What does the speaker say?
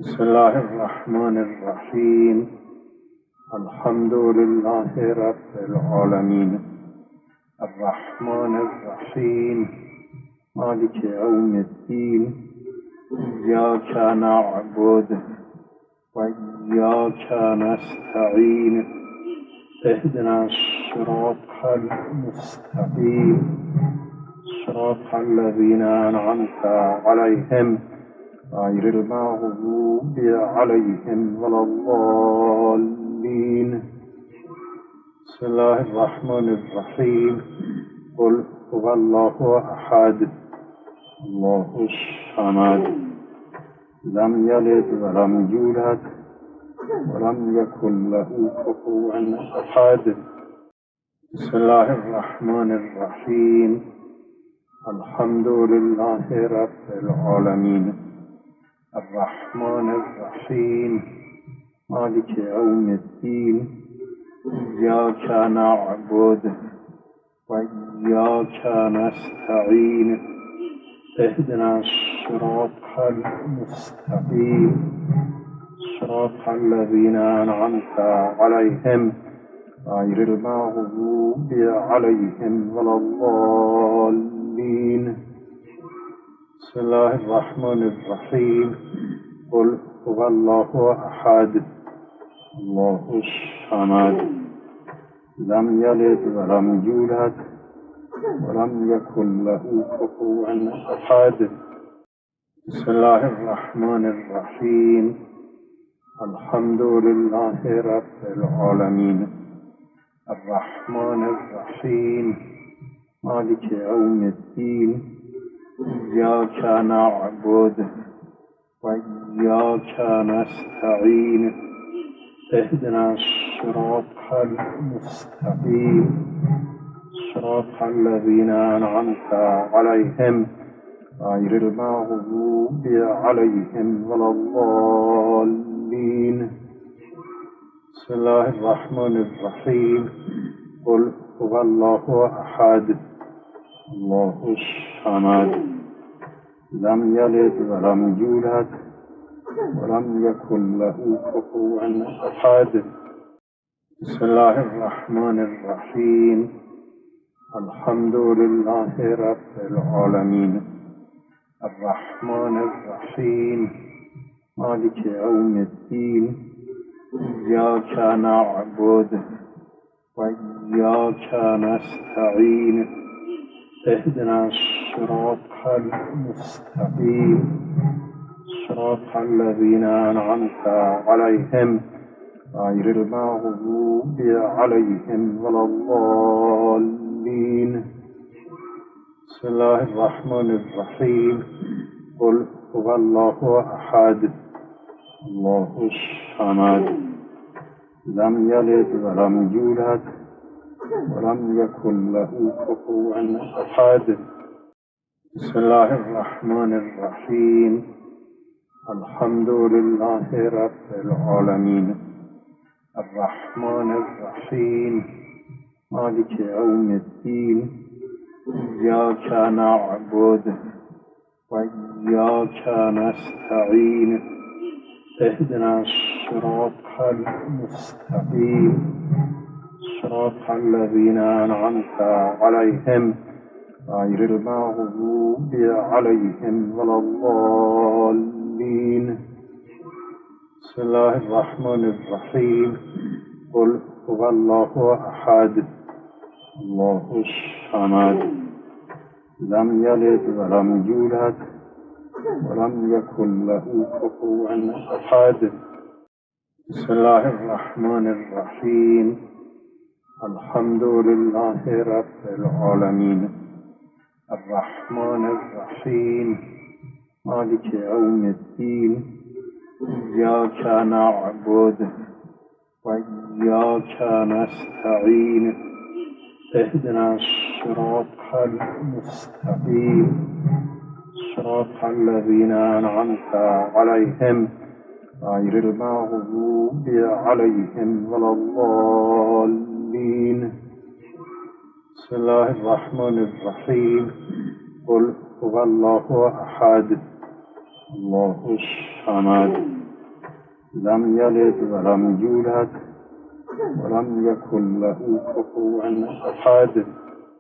بسم الله الرحمن الرحيم. الحمد لله رب العالمين الرحمن الرحيم مالك يوم الدين إياك نعبد وإياك نستعين اهدنا الصراط المستقيم صراط الذين أنعمت عليهم غير المغضوب عليهم ولا الضالين. بسم الله الرحمن الرحيم. قل هو الله أحد الله الصمد لم يلد ولم يولد ولم يكن له كفوا أحد. بسم الله الرحمن الرحيم. الحمد لله رب العالمين الرحمن الرحيم مالك يوم الدين إياك نعبد وإياك نستعين اهدنا الصراط المستقيم صراط الذين أنعمت عليهم غير المغضوب عليهم ولا الضالين. بسم الله الرحمن الرحيم. قل هو الله أحد الله الصمد لم يلد ولم يولد ولم يكن له كفوا أحد. بسم الله الرحمن الرحيم. الحمد لله رب العالمين الرحمن الرحيم مالك يوم الدين إياك نعبد وإياك نستعين اهدنا الصراط المستقيم صراط الذين أنعمت عليهم غير المغضوب عليهم ولا الضالين. بسم الله الرحمن الرحيم. قل هو الله أحد الله الصمد لم يلد ولم يولد ولم يكن له كفوا أحد. بسم الله الرحمن الرحيم. الحمد لله رب العالمين الرحمن الرحيم مالك يوم الدين إياك نعبد وإياك نستعين اهدنا الصراط المستقيم صراط الذين أنعمت عليهم غير المغضوب عليهم ولا الضالين. بسم الله الرحمن الرحيم. قل هو الله أحد الله الصمد لم يلد ولم يولد ولم يكن له كفوا أحد. بسم الله الرحمن الرحيم. الحمد لله رب العالمين الرحمن الرحيم مالك يوم الدين إياك نعبد وإياك نستعين اهدنا الصراط المستقيم صراط الذين أنعمت عليهم غير المغضوب عليهم ولا الضالين. بسم الله الرحمن الرحيم. قل هو الله أحد الله الصمد لم يلد ولم يولد ولم يكن له كفوا أحد. بسم الله الرحمن الرحيم. الحمد لله رب العالمين الرحمن الرحيم مالك يوم الدين إياك نعبد وإياك نستعين اهدنا الصراط المستقيم صراط الذين أنعمت عليهم غير المغضوب عليهم ولا الضالين. بسم الله الرحمن الرحيم. قل هو الله أحد الله الصمد لم يلد ولم يولد ولم يكن له كفوا أحد.